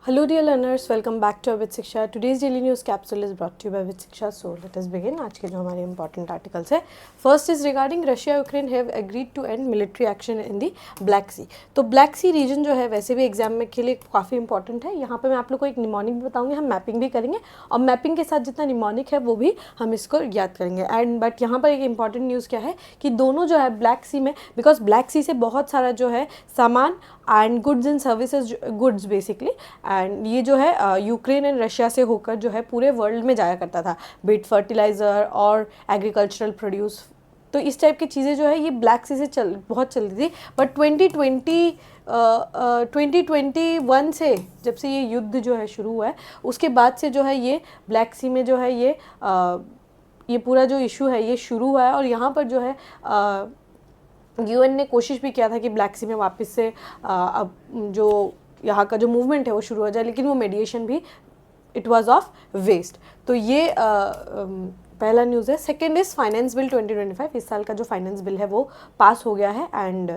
Hello dear learners, welcome back to Avid Shiksha. Today's daily news capsule is brought to you by Avid Shiksha. So let us begin. आज के जो हमारे important articles है, first is regarding Russia Ukraine have agreed to end military action in the Black Sea. तो Black Sea region जो है वैसे भी एग्जाम में के लिए काफ़ी इंपॉर्टेंट है. यहाँ पे मैं आप लोग को एक निमोनिक भी बताऊंगी, हम मैपिंग भी करेंगे और मैपिंग के साथ जितना निमोनिक है वो भी हम इसको याद करेंगे. एंड बट यहाँ पर एक इंपॉर्टेंट न्यूज़ क्या है कि दोनों जो है ब्लैक सी में, बिकॉज ब्लैक सी से बहुत सारा जो है सामान and goods and services, goods basically, and ये जो है यूक्रेन एंड रशिया से होकर जो है पूरे वर्ल्ड में जाया करता था, बीट फर्टिलाइज़र और एग्रीकल्चरल प्रोड्यूस. तो इस टाइप की चीज़ें जो है ये ब्लैक सी से बहुत चलती थी. बट 2021 से जब से ये युद्ध जो है शुरू हुआ है उसके बाद से जो है ये ब्लैक सी में जो है ये पूरा जो इशू है ये शुरू हुआ है. और यहाँ पर जो है यूएन ने कोशिश भी किया था कि ब्लैक सी में वापस से अब जो यहाँ का जो मूवमेंट है वो शुरू हो जाए, लेकिन वो मेडिएशन भी इट वाज ऑफ वेस्ट. तो ये पहला न्यूज़ है. Second is finance bill 2025. इस साल का जो फाइनेंस बिल है वो पास हो गया है. एंड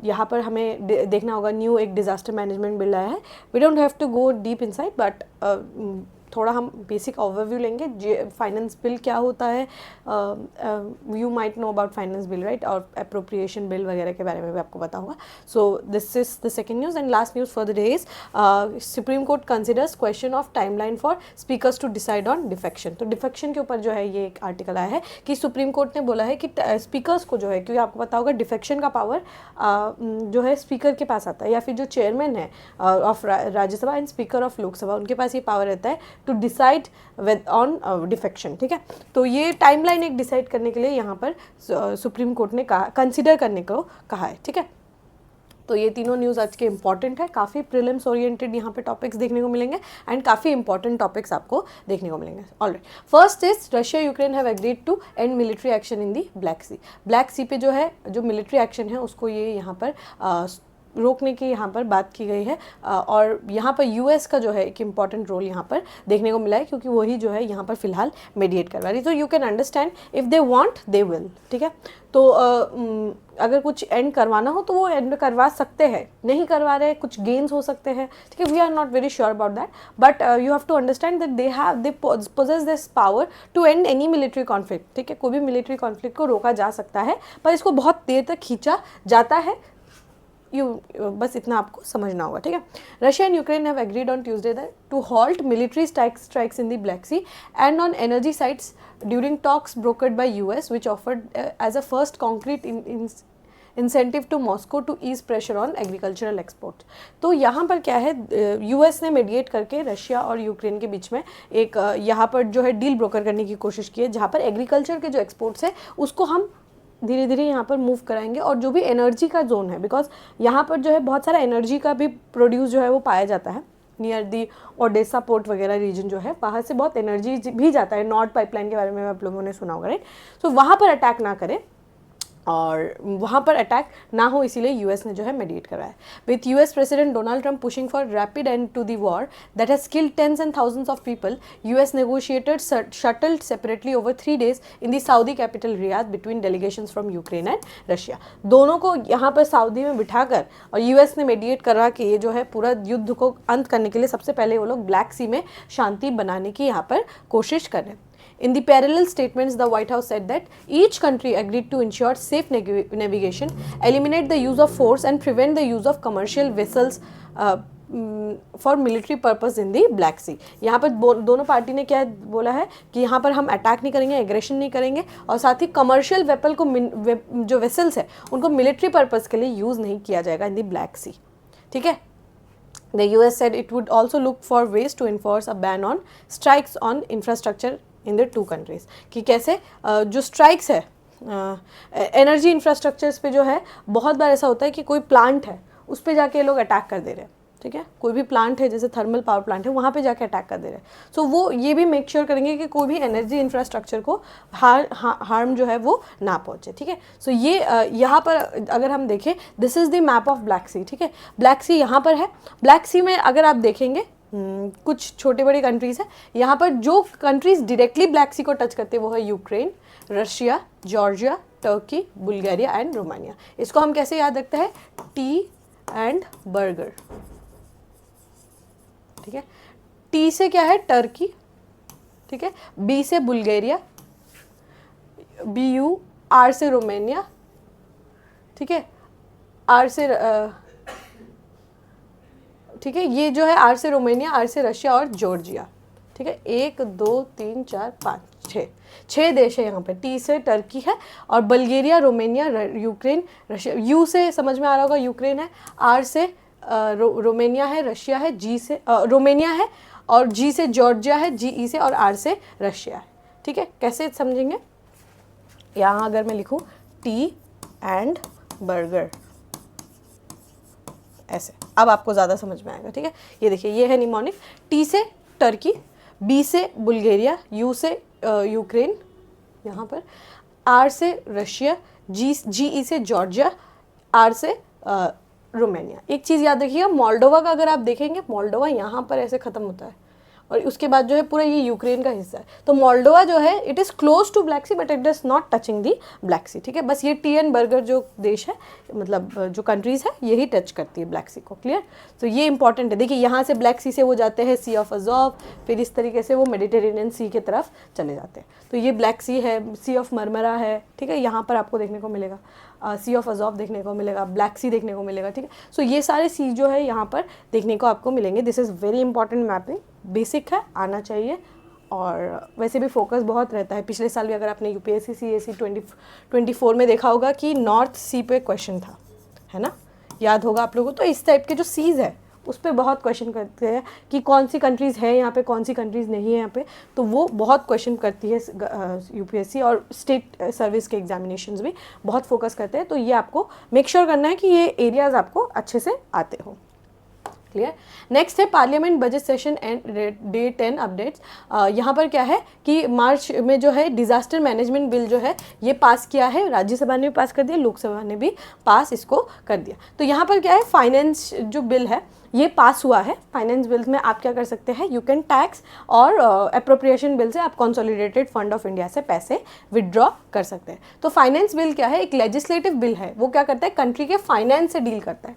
यहाँ पर हमें देखना होगा न्यू एक डिज़ास्टर मैनेजमेंट बिल आया है. We don't have to go deep inside, but थोड़ा हम बेसिक ओवरव्यू लेंगे. फाइनेंस बिल क्या होता है, you might know about finance bill right, और अप्रोप्रिएशन बिल वगैरह के बारे में भी आपको पता होगा. So this is the second news. And last news for the day is supreme court considers question of timeline for speakers to decide on defection. तो डिफेक्शन के ऊपर जो है ये एक आर्टिकल आया है कि सुप्रीम कोर्ट ने बोला है कि स्पीकर्स को जो है, क्योंकि आपको पता होगा डिफेक्शन का पावर जो है स्पीकर के पास आता है, या फिर जो चेयरमैन है of Rajya Sabha and speaker of Lok Sabha, उनके पास ये पावर रहता है to decide with on defection. ठीक है, तो ये टाइमलाइन एक डिसाइड करने के लिए यहाँ पर सुप्रीम कोर्ट ने कहा, कंसिडर करने को कहा है. ठीक है, तो ये तीनों न्यूज़ आज के इंपॉर्टेंट है. काफ़ी प्रीलिम्स ओरिएंटेड यहाँ पे टॉपिक्स देखने को मिलेंगे एंड काफ़ी इंपॉर्टेंट टॉपिक्स आपको देखने को मिलेंगे. Alright, first is Russia Ukraine have agreed to end military action in the Black Sea. Black Sea पे जो है जो मिलिट्री एक्शन है उसको ये यहाँ पर रोकने की यहाँ पर बात की गई है. और यहाँ पर यूएस का जो है एक इम्पॉर्टेंट रोल यहाँ पर देखने को मिला है, क्योंकि वही जो है यहाँ पर फिलहाल मेडिएट करवा रही. तो you can understand if they want they will. ठीक है, तो अगर कुछ एंड करवाना हो तो वो एंड करवा सकते हैं, नहीं करवा रहे कुछ गेन्स हो सकते हैं. ठीक है, we are not very sure about that, but you have to understand that they possess this power to end any military conflict. ठीक है, कोई भी मिलिट्री कॉन्फ्लिक्ट को रोका जा सकता है, पर इसको बहुत देर तक खींचा जाता है. बस इतना आपको समझना होगा. ठीक है, Russia and Ukraine have agreed on Tuesday to halt military strikes in the Black Sea and on energy sites during talks brokered by US which offered as a first concrete incentive to Moscow to ease pressure on agricultural export. तो यहाँ पर क्या है, US ने mediate करके Russia और Ukraine के बीच में एक यहाँ पर जो है डील ब्रोकर करने की कोशिश की है, जहाँ पर एग्रीकल्चर के जो एक्सपोर्ट्स है उसको हम धीरे धीरे यहाँ पर मूव कराएंगे. और जो भी एनर्जी का जोन है, बिकॉज यहाँ पर जो है बहुत सारा एनर्जी का भी प्रोड्यूस जो है वो पाया जाता है नियर दी ओडेसा पोर्ट वगैरह रीजन जो है, वहाँ से बहुत एनर्जी भी जाता है. नॉर्थ पाइपलाइन के बारे में आप लोगों ने सुना होगा राइट. सो वहाँ पर अटैक ना करें और वहाँ पर अटैक ना हो, इसीलिए यूएस ने जो है मेडिएट कराया. With US President Donald Trump pushing for rapid end to the war that has killed tens and thousands of people, US negotiated shuttled separately over 3 days in the Saudi capital Riyadh between delegations from Ukraine and Russia. दोनों को यहाँ पर Saudi में बिठाकर और US ने mediate करा कि ये जो है पूरा युद्ध को अंत करने के लिए सबसे पहले वो लोग ब्लैक सी में शांति बनाने की यहाँ पर कोशिश कर रहे हैं. In the parallel statements, the White House said that each country agreed to ensure safe navigation, eliminate the use of force, and prevent the use of commercial vessels for military purpose in the Black Sea. यहाँ पर दोनों party ने क्या बोला है कि यहाँ पर हम अटैक नहीं करेंगे, एग्रेशन नहीं करेंगे, और साथ ही कमर्शियल वेपल को जो वेसल्स है उनको मिलिट्री पर्पज़ के लिए यूज़ नहीं किया जाएगा इन द ब्लैक सी. ठीक है, The US said it would also look for ways to enforce a ban on strikes on infrastructure in the two countries. कि कैसे जो स्ट्राइक्स है एनर्जी इंफ्रास्ट्रक्चर्स पे जो है, बहुत बार ऐसा होता है कि कोई प्लांट है उस पे जाके लोग अटैक कर दे रहे हैं. ठीक है, कोई भी प्लांट है जैसे थर्मल पावर प्लांट है वहाँ पे जाके अटैक कर दे रहे हैं. सो वो ये भी मेक श्योर करेंगे कि कोई भी एनर्जी इंफ्रास्ट्रक्चर को हार्म जो है वो ना पहुँचे. ठीक है, सो ये यहाँ पर अगर हम देखें, this is the map of Black Sea. ठीक है, ब्लैक सी यहाँ पर है. ब्लैक सी में अगर आप देखेंगे कुछ छोटे बड़े कंट्रीज़ हैं. यहाँ पर जो कंट्रीज़ डायरेक्टली ब्लैक सी को टच करते हैं वो है Ukraine, Russia, Georgia, Turkey, Bulgaria and Romania. इसको हम कैसे याद रखते हैं, टी एंड बर्गर. ठीक है। टी से क्या है, टर्की, ठीक है। बी से बुल्गारिया, BU, आर से रोमानिया, ठीक है। आर से ठीक है, ये जो है आर से रोमानिया, आर से रशिया और जॉर्जिया, ठीक है। 1 2 3 4 5 6 देश है यहाँ पे। टी से टर्की है और Bulgaria, Romania, Ukraine, Russia. You से समझ में आ रहा होगा यूक्रेन है, आर से रोमानिया है, रशिया है, जी से रोमानिया है, और जी से जॉर्जिया है, GE से, और आर से रशिया है, ठीक है। कैसे समझेंगे, यहाँ अगर मैं लिखूँ टी एंड बर्गर ऐसे, अब आपको ज़्यादा समझ में आएगा, ठीक है। ये देखिए, ये है निमोनिक। टी से टर्की, बी से बुल्गारिया, यू से यूक्रेन यहाँ पर, आर से रशिया, GE से जॉर्जिया, आर से रोमानिया। एक चीज़ याद रखिएगा, मोल्डोवा का अगर आप देखेंगे, मोल्डोवा यहाँ पर ऐसे ख़त्म होता है और उसके बाद जो है पूरा ये यूक्रेन का हिस्सा है। तो मोल्डोवा जो है it is close to Black Sea but it is not touching the Black Sea, ठीक है। बस ये टी एंड बर्गर जो देश है, मतलब जो कंट्रीज़ है, यही टच करती है ब्लैक सी को, क्लियर। तो ये इंपॉर्टेंट है। देखिए, यहाँ से ब्लैक सी से वो जाते हैं सी ऑफ अज़ोव, फिर इस तरीके से वो मेडिटेरेनियन सी की तरफ चले जाते हैं। तो ये ब्लैक सी है, सी ऑफ मरमरा है, ठीक है। यहाँ पर आपको देखने को मिलेगा सी ऑफ अज़ोव देखने को मिलेगा, ब्लैक सी देखने को मिलेगा, ठीक है। सो ये सारे सी जो है यहाँ पर देखने को आपको मिलेंगे। This is very important mapping, basic है, आना चाहिए। और वैसे भी फोकस बहुत रहता है। पिछले साल भी अगर आपने UPSC CAC 2024 में देखा होगा कि नॉर्थ सी पे क्वेश्चन था, है ना, याद होगा आप लोगों को। तो इस टाइप के जो सीज है उस पर बहुत क्वेश्चन करते हैं कि कौन सी कंट्रीज़ है यहाँ पे, कौन सी कंट्रीज़ नहीं है यहाँ पे। तो वो बहुत क्वेश्चन करती है UPSC, और स्टेट सर्विस के एग्जामिनेशंस भी बहुत फोकस करते हैं। तो ये आपको मेक श्योर करना है कि ये एरियाज़ आपको अच्छे से आते हो, क्लियर। नेक्स्ट है parliament budget session and day 10 updates. यहाँ पर क्या है कि मार्च में जो है डिज़ास्टर मैनेजमेंट बिल जो है ये पास किया है, राज्यसभा ने भी पास कर दिया, लोकसभा ने भी पास इसको कर दिया। तो यहाँ पर क्या है, फाइनेंस जो बिल है ये पास हुआ है। फाइनेंस बिल्स में आप क्या कर सकते हैं, यू कैन टैक्स और अप्रोप्रिएशन बिल से आप कंसोलिडेटेड फंड ऑफ इंडिया से पैसे विदड्रॉ कर सकते हैं। तो फाइनेंस बिल क्या है, एक लेजिस्लेटिव बिल है। वो क्या करता है, कंट्री के फाइनेंस से डील करता है,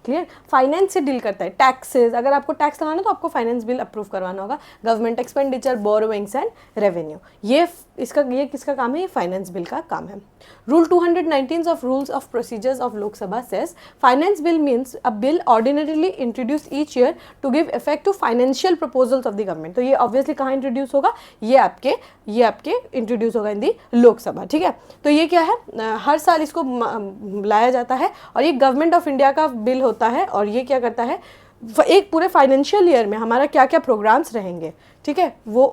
क्लियर। फाइनेंस से डील करता है, टैक्सेस, अगर आपको टैक्स लगाना तो आपको फाइनेंस बिल अप्रूव करवाना होगा। Government expenditure, borrowings and revenue, ये किसका काम है, ये फाइनेंस बिल का काम है। Rule 219 of rules of procedures of Lok Sabha says finance bill means a bill ordinarily introduce each year to give effect to financial proposals of the government. तो ये ऑब्वियसली कहाँ इंट्रोड्यूस होगा, ये आपके इंट्रोड्यूस होगा इन दी लोकसभा, ठीक है। तो ये क्या है, हर साल इसको लाया जाता है और ये गवर्नमेंट ऑफ इंडिया का बिल होता है। और ये क्या करता है, एक पूरे फाइनेंशियल ईयर में हमारा क्या क्या प्रोग्राम्स रहेंगे, ठीक है, वो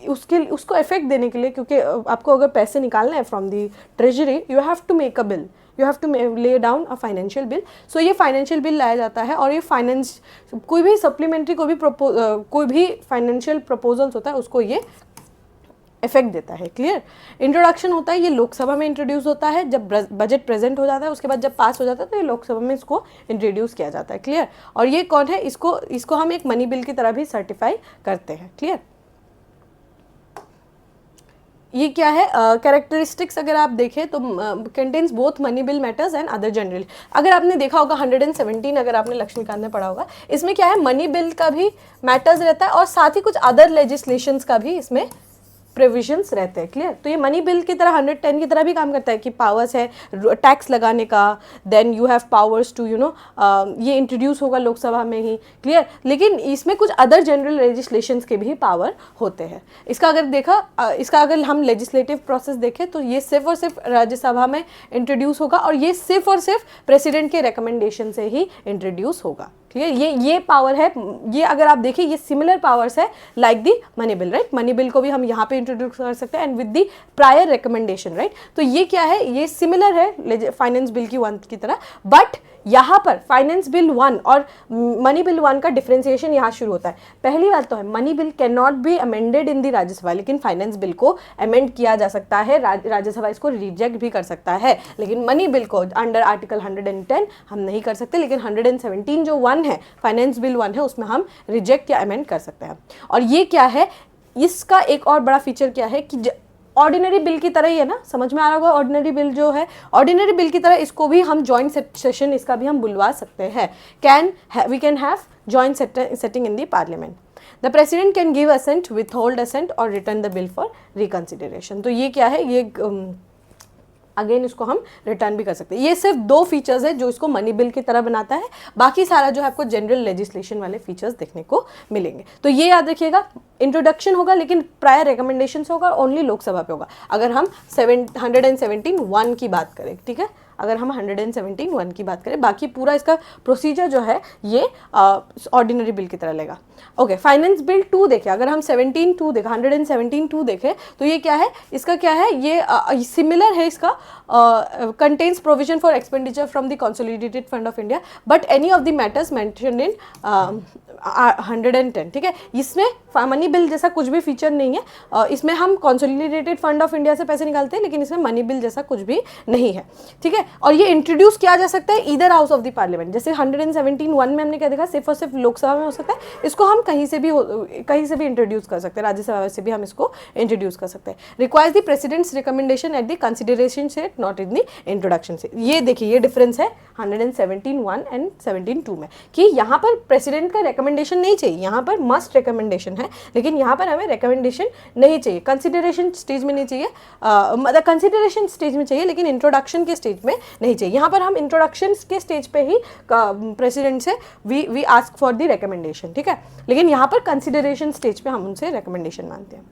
उसको इफेक्ट देने के लिए, क्योंकि आपको अगर पैसे निकालना है from the treasury, you have to make a bill, you have to lay down a financial bill. So ये फाइनेंशियल बिल लाया जाता है और ये फाइनेंस कोई भी सप्लीमेंट्री कोई भी फाइनेंशियल प्रपोजल्स होता है उसको ये इफेक्ट देता है, क्लियर। इंट्रोडक्शन होता है, ये लोकसभा में इंट्रोड्यूस होता है जब बजट प्रेजेंट हो जाता है, उसके बाद जब पास हो जाता है तो ये लोकसभा में इसको इंट्रोड्यूस किया जाता है, क्लियर। और ये कौन है, इसको हम एक मनी बिल की तरह भी सर्टिफाई करते हैं, क्लियर। ये क्या है, कैरेक्टरिस्टिक्स अगर आप देखें तो contains both money bill matters and other general. अगर आपने देखा होगा 117, अगर आपने लक्ष्मीकांत में पढ़ा होगा, इसमें क्या है, मनी बिल का भी मैटर्स रहता है और साथ ही कुछ अदर लेजिस्लेशंस का भी इसमें प्रोविजंस रहते हैं, क्लियर। तो ये मनी बिल की तरह 110 की तरह भी काम करता है कि पावर्स है टैक्स लगाने का, then you have powers to ये इंट्रोड्यूस होगा लोकसभा में ही, क्लियर। लेकिन इसमें कुछ अदर जनरल लेजिस्लेशंस के भी पावर होते हैं। इसका अगर हम लेजिस्लेटिव प्रोसेस देखें तो ये सिर्फ और सिर्फ राज्यसभा में इंट्रोड्यूस होगा और ये सिर्फ और सिर्फ प्रेसिडेंट के रिकमेंडेशन से ही इंट्रोड्यूस होगा, क्लियर। ये पावर है, ये अगर आप देखिए ये सिमिलर पावर्स है like the money bill, right. Money bill को भी हम यहाँ पे इंट्रोड्यूस कर सकते हैं and with the prior recommendation, right. तो ये क्या है, ये सिमिलर है फाइनेंस बिल की 1 की तरह, बट यहाँ पर फाइनेंस बिल 1 और मनी बिल 1 का डिफरेंशिएशन यहाँ शुरू होता है। पहली बात तो है money bill can not be amended in the Rajya Sabha, लेकिन फाइनेंस बिल को अमेंड किया जा सकता है, राज्यसभा इसको रिजेक्ट भी कर सकता है। लेकिन मनी बिल को अंडर आर्टिकल 110 हम नहीं कर सकते, लेकिन 117 जो 1 है, फाइनेंस बिल 1 है, उसमें हम रिजेक्ट या अमेंड कर सकते हैं। और ये क्या है, इसका एक और बड़ा फीचर क्या है कि ऑर्डिनरी बिल की तरह ही है ना, समझ में आ रहा होगा। ऑर्डिनरी बिल जो है, ऑर्डिनरी बिल की तरह इसको भी हम जॉइंट सेशन इसका भी हम बुलवा सकते हैं। We can have joint setting in the parliament. The president can give assent, withhold assent और return the bill for reconsideration. तो ये क्या है, ये अगेन इसको हम रिटर्न भी कर सकते हैं। ये सिर्फ 2 फीचर्स है जो इसको मनी बिल की तरह बनाता है, बाकी सारा जो है आपको जनरल लेजिस्लेशन वाले फीचर्स देखने को मिलेंगे। तो ये याद रखिएगा, इंट्रोडक्शन होगा लेकिन प्रायर रिकमेंडेशन होगा, ओनली लोकसभा पे होगा अगर हम 117(1) की बात करें, ठीक है, अगर हम 117(1) की बात करें। बाकी पूरा इसका प्रोसीजर जो है ये ऑर्डिनरी बिल की तरह लेगा। ओके, फाइनेंस बिल 2 देखें, अगर हम 17(2) देखें, 117(2) देखें तो ये क्या है, इसका क्या है, ये सिमिलर है, इसका contains provision for expenditure from the consolidated fund of India but any of the matters mentioned in 110, ठीक है। इसमें मनी बिल जैसा कुछ भी फीचर नहीं है, इसमें हम कंसोलिडेटेड फंड ऑफ इंडिया से पैसे निकालते हैं, लेकिन इसमें मनी बिल जैसा कुछ भी नहीं है, ठीक है। और ये इंट्रोड्यूस किया जा सकता है इधर हाउस ऑफ द पार्लियामेंट, जैसे 117(1) में हमने क्या देखा, सिर्फ और सिर्फ लोकसभा में हो सकता है, इसको हम कहीं से भी इंट्रोड्यूस कर सकते हैं, राज्यसभा से भी हम इसको इंट्रोड्यूस कर सकते हैं। Requires the president's recommendation at the consideration से, नॉट इन द इंट्रोडक्शन से। ये देखिए, ये डिफरेंस है 117(1) एंड 17(2) में, कि यहाँ पर प्रेसिडेंट का रिकमेंडेशन नहीं चाहिए, यहाँ पर मस्ट रिकमेंडेशन है, लेकिन यहाँ पर हमें रिकमेंडेशन नहीं चाहिए, कंसिडरेशन स्टेज में नहीं चाहिए, मतलब कंसिडरेशन स्टेज में चाहिए लेकिन इंट्रोडक्शन के स्टेज में नहीं चाहिए। यहाँ पर हम इंट्रोडक्शन के स्टेज पे ही प्रेसिडेंट से we ask for the recommendation, ठीक है, लेकिन यहाँ पर कंसिडरेशन स्टेज पे हम उनसे रिकमेंडेशन मांगते हैं।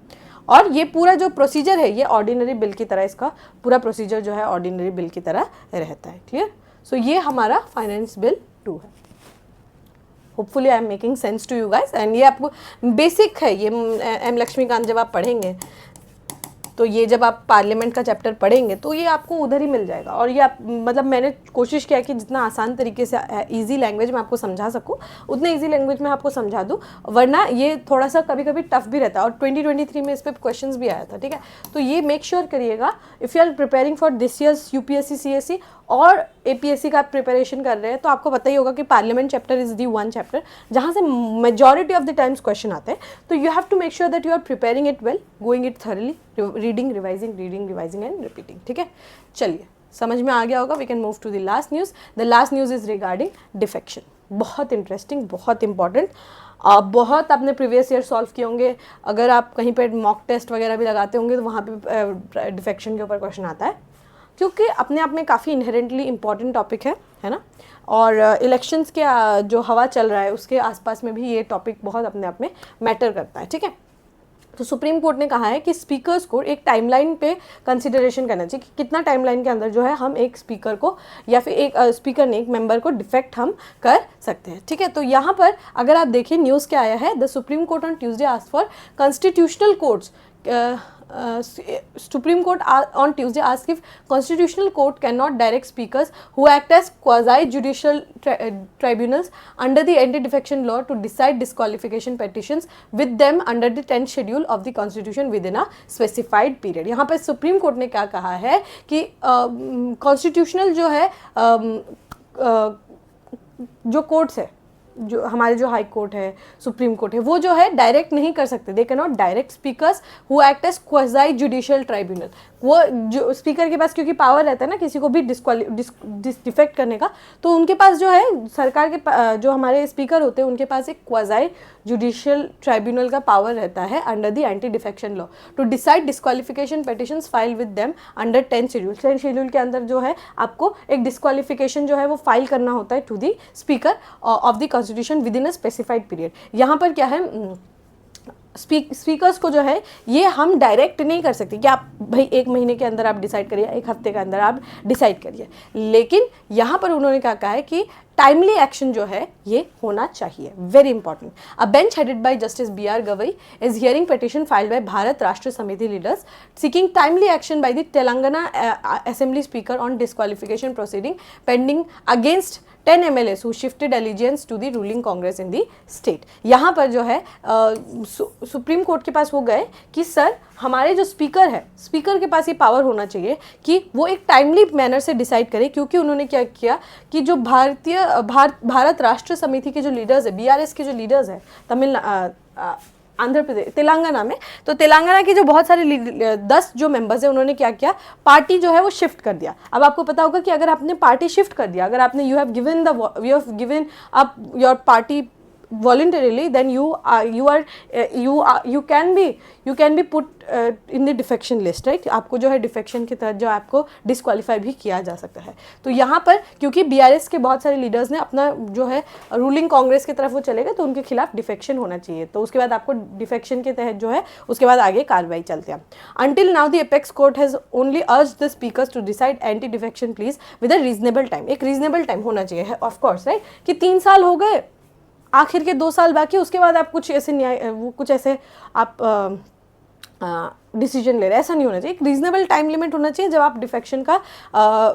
और ये पूरा जो प्रोसीजर है ये ऑर्डिनरी बिल की तरह, इसका पूरा प्रोसीजर जो है ऑर्डिनरी बिल की तरह रहता है, क्लियर। सो ये हमारा फाइनेंस बिल 2 है। Hopefully I am making sense to you guys, and ये आपको बेसिक है, ये एम लक्ष्मीकांत जब आप पढ़ेंगे तो ये जब आप पार्लियामेंट का चैप्टर पढ़ेंगे तो ये आपको उधर ही मिल जाएगा। और ये आप मतलब मैंने कोशिश किया कि जितना आसान तरीके से इजी लैंग्वेज में आपको समझा सकूँ उतने इजी लैंग्वेज में आपको समझा दूँ, वरना ये थोड़ा सा कभी कभी टफ भी रहता है। और 2023 में इस पर क्वेश्चंस भी आया था, ठीक है। तो ये मेक श्योर करिएगा if you are preparing for this year's UPSC CSC और एपीएससी का प्रिपरेशन कर रहे हैं तो आपको पता ही होगा कि parliament chapter is the 1 chapter जहाँ से majority of the times question आते हैं। तो you have to make sure that you are preparing it well, going it thoroughly, reading revising and repeating, ठीक है। चलिए, समझ में आ गया होगा। We can move to the last news. The last news is regarding defection. बहुत interesting, बहुत इंपॉर्टेंट, बहुत आपने प्रीवियस ईयर सॉल्व किए होंगे। अगर आप कहीं पर मॉक टेस्ट वगैरह भी लगाते होंगे तो वहाँ पे डिफेक्शन के ऊपर क्वेश्चन आता है, क्योंकि अपने आप में काफ़ी इनहेरेंटली इम्पॉर्टेंट टॉपिक है ना। और इलेक्शंस के जो हवा चल रहा है उसके आसपास में भी ये टॉपिक बहुत अपने आप में मैटर करता है, ठीक है। तो सुप्रीम कोर्ट ने कहा है कि स्पीकर्स को एक टाइमलाइन पे कंसिडरेशन करना चाहिए कि कितना टाइमलाइन के अंदर जो है हम एक स्पीकर को या फिर एक स्पीकर ने एक मेंबर को डिफेक्ट हम कर सकते हैं, ठीक है। तो यहाँ पर अगर आप देखिए न्यूज़ क्या आया है, the supreme court on Tuesday asked for constitutional courts Supreme Court on Tuesday asked if Constitutional Court cannot direct speakers who act as quasi-judicial tribunals under the anti-defection law to decide disqualification petitions with them under the 10th schedule of the Constitution within a specified period। यहाँ पर supreme court ने क्या कहा है कि constitutional जो है जो कोर्ट्स है, जो हमारे जो हाई कोर्ट है, सुप्रीम कोर्ट है, वो जो है डायरेक्ट नहीं कर सकते। They can not direct speakers who act as quasi judicial tribunal. वो जो स्पीकर के पास क्योंकि पावर रहता है ना किसी को भी डिफेक्ट करने का, तो उनके पास जो है सरकार के जो हमारे स्पीकर होते हैं उनके पास एक क्वाज़ी जुडिशियल ट्राइब्यूनल का पावर रहता है under the anti defection law to decide disqualification petitions file with them under 10th schedule. 10th schedule के अंदर जो है आपको एक डिस्क्वालिफिकेशन जो है वो फाइल करना होता है to the speaker of the constitution within a specified period. यहाँ पर क्या है, स्पीकर्स को जो है ये हम डायरेक्ट नहीं कर सकते कि आप भाई 1 महीने के अंदर आप डिसाइड करिए, 1 हफ्ते के अंदर आप डिसाइड करिए, लेकिन यहाँ पर उन्होंने क्या कहा है कि टाइमली एक्शन जो है ये होना चाहिए। Very important. A bench headed by justice BR Gavai is hearing petition filed by Bharat राष्ट्र समिति leaders seeking timely action by the Telangana assembly speaker on disqualification proceeding pending against 10 MLAs who shifted allegiance to the ruling Congress in the state। यहाँ पर जो है supreme court के पास वो गए कि सर हमारे जो स्पीकर है, स्पीकर के पास ये पावर होना चाहिए कि वो एक टाइमली मैनर से डिसाइड करे, क्योंकि उन्होंने क्या किया कि जो भारत राष्ट्र समिति के जो लीडर्स है, BRS के जो लीडर्स है आंध्र प्रदेश, तेलंगाना में, तो तेलंगाना के जो बहुत सारे 10 जो मेंबर्स हैं उन्होंने क्या किया, पार्टी जो है वो शिफ्ट कर दिया। अब आपको पता होगा कि अगर आपने पार्टी शिफ्ट कर दिया, अगर आपने you have given up your party voluntarily, then you can be put in the defection list, right? आपको जो है डिफेक्शन के तहत जो आपको डिस्क्वालीफाई भी किया जा सकता है। तो यहाँ पर क्योंकि बीआरएस के बहुत सारे लीडर्स ने अपना जो है रूलिंग कांग्रेस की तरफ वो चले गए, तो उनके खिलाफ डिफेक्शन होना चाहिए, तो उसके बाद आपको डिफेक्शन के तहत जो है उसके बाद आगे कार्रवाई चलती है। Until now the apex court has only urged the speakers to decide anti defection pleas with a reasonable time। एक रीजनेबल टाइम होना चाहिए, ऑफ कोर्स, राइट, कि 3 साल हो गए, आखिर के 2 साल बाकी, उसके बाद आप कुछ ऐसे कुछ ऐसे आप डिसीजन ले रहे हैं, ऐसा नहीं होना चाहिए। एक रीजनेबल टाइम लिमिट होना चाहिए जब आप डिफेक्शन का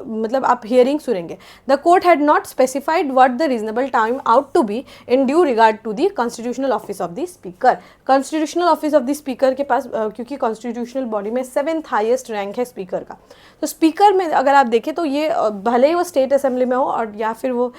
मतलब आप हियरिंग सुनेंगे। The court had not specified what the reasonable time out to be in due regard to the constitutional office of the speaker. Constitutional office of the speaker के पास क्योंकि कॉन्स्टिट्यूशनल बॉडी में 7th highest rank है speaker का, तो speaker में अगर आप देखें तो ये भले ही वो स्टेट असेंबली में हो और या फिर वो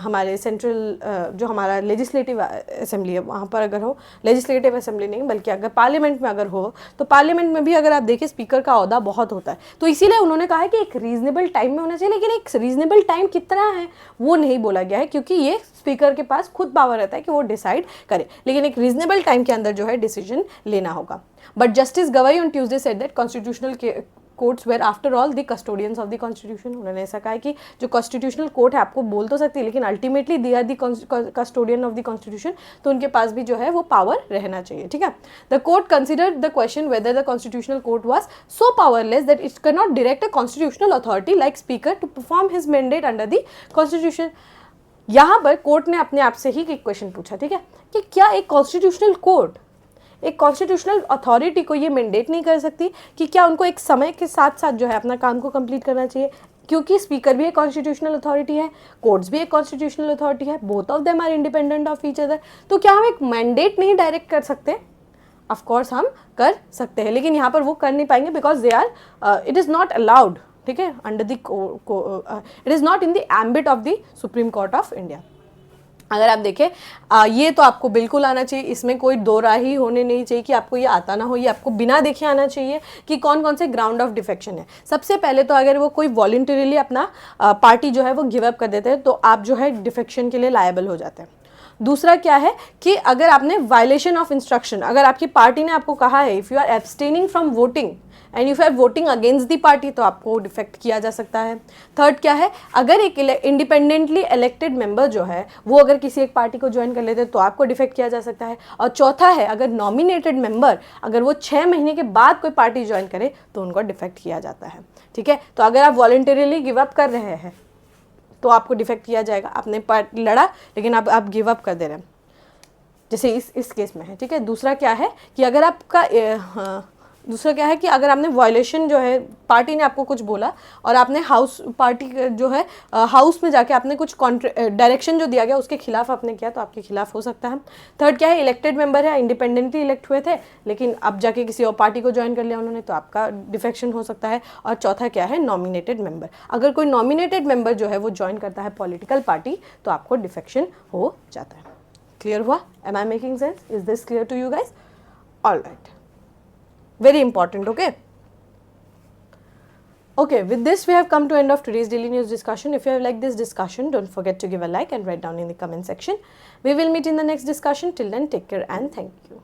हमारे सेंट्रल जो हमारा लेजिस्लेटिव असेंबली है वहाँ पर अगर हो, लेजिस्लेटिव असेंबली नहीं बल्कि अगर पार्लियामेंट में अगर हो, तो पार्लियामेंट में भी अगर आप देखें स्पीकर का ओहदा बहुत होता है, तो इसीलिए उन्होंने कहा है कि एक रीजनेबल टाइम में होना चाहिए, लेकिन एक रीजनेबल टाइम कितना है वो नहीं बोला गया है, क्योंकि ये स्पीकर के पास खुद पावर रहता है कि वो डिसाइड करे, लेकिन एक रीजनेबल टाइम के अंदर जो है डिसीजन लेना होगा। But justice Gavai on Tuesday said that constitutional courts were after all the custodians of the constitution. उन्होंने ऐसा कहा है कि जो कॉन्स्टिट्यूशनल कोर्ट है आपको बोल तो सकती है, लेकिन ultimately they are the custodian of the constitution, तो उनके पास भी जो है वो पावर रहना चाहिए, ठीक है। The court considered the question whether the constitutional court was so powerless that it can not direct a constitutional authority like speaker to perform his mandate under the constitution. यहाँ पर कोर्ट ने अपने आप से ही एक क्वेश्चन पूछा, ठीक है, कि क्या एक कॉन्स्टिट्यूशनल कोर्ट एक कॉन्स्टिट्यूशनल अथॉरिटी को ये मैंडेट नहीं कर सकती कि क्या उनको एक समय के साथ साथ जो है अपना काम को कंप्लीट करना चाहिए, क्योंकि स्पीकर भी एक कॉन्स्टिट्यूशनल अथॉरिटी है, कोर्ट्स भी एक कॉन्स्टिट्यूशनल अथॉरिटी है, both of them are independent of each other, तो क्या हम एक मैंडेट नहीं डायरेक्ट कर सकते? ऑफ कोर्स हम कर सकते हैं, लेकिन यहाँ पर वो कर नहीं पाएंगे because they are it is not allowed, ठीक है, under the it is not in the ambit of the supreme court of India. अगर आप देखें ये तो आपको बिल्कुल आना चाहिए, इसमें कोई दो राह ही होने नहीं चाहिए कि आपको ये आता ना हो, ये आपको बिना देखे आना चाहिए कि कौन कौन से ग्राउंड ऑफ डिफेक्शन है। सबसे पहले तो अगर वो कोई वॉलंटरीली अपना पार्टी जो है वो गिव अप कर देते हैं तो आप जो है डिफेक्शन के लिए लायबल हो जाते हैं। दूसरा क्या है कि अगर आपने वायलेशन ऑफ इंस्ट्रक्शन, अगर आपकी पार्टी ने आपको कहा है if you are abstaining from voting and if you are voting against the party, तो आपको डिफेक्ट किया जा सकता है। थर्ड क्या है, अगर एक इंडिपेंडेंटली इलेक्टेड मेंबर जो है वो अगर किसी एक पार्टी को ज्वाइन कर लेते हैं तो आपको डिफेक्ट किया जा सकता है। और चौथा है, अगर नॉमिनेटेड मेंबर अगर वो 6 महीने के बाद कोई पार्टी ज्वाइन करे तो उनको डिफेक्ट किया जाता है, ठीक है। तो अगर आप वॉलंटरीली गिव अप कर रहे हैं तो आपको डिफेक्ट किया जाएगा। आपने लड़ा लेकिन अब आप गिव अप कर दे रहे हैं, जैसे इस केस में है, ठीक है। दूसरा क्या है कि अगर आपका दूसरा क्या है कि अगर आपने वायलेशन जो है, पार्टी ने आपको कुछ बोला और आपने हाउस पार्टी जो है हाउस में जाके आपने कुछ डायरेक्शन जो दिया गया उसके खिलाफ आपने किया तो आपके खिलाफ हो सकता है। थर्ड क्या है, इलेक्टेड मेंबर है, इंडिपेंडेंटली इलेक्ट हुए थे लेकिन अब जाके किसी और पार्टी को ज्वाइन कर लिया उन्होंने, तो आपका डिफेक्शन हो सकता है। और चौथा क्या है, नॉमिनेटेड मेंबर, अगर कोई नॉमिनेटेड मेंबर जो है वो ज्वाइन करता है पॉलिटिकल पार्टी तो आपको डिफेक्शन हो जाता है। क्लियर हुआ? Am I making sense? Is this clear to you guys? All right, very important, okay, with this we have come to end of today's daily news discussion. If you have liked this discussion, don't forget to give a like and write down in the comment section. We will meet in the next discussion. Till then, take care and thank you.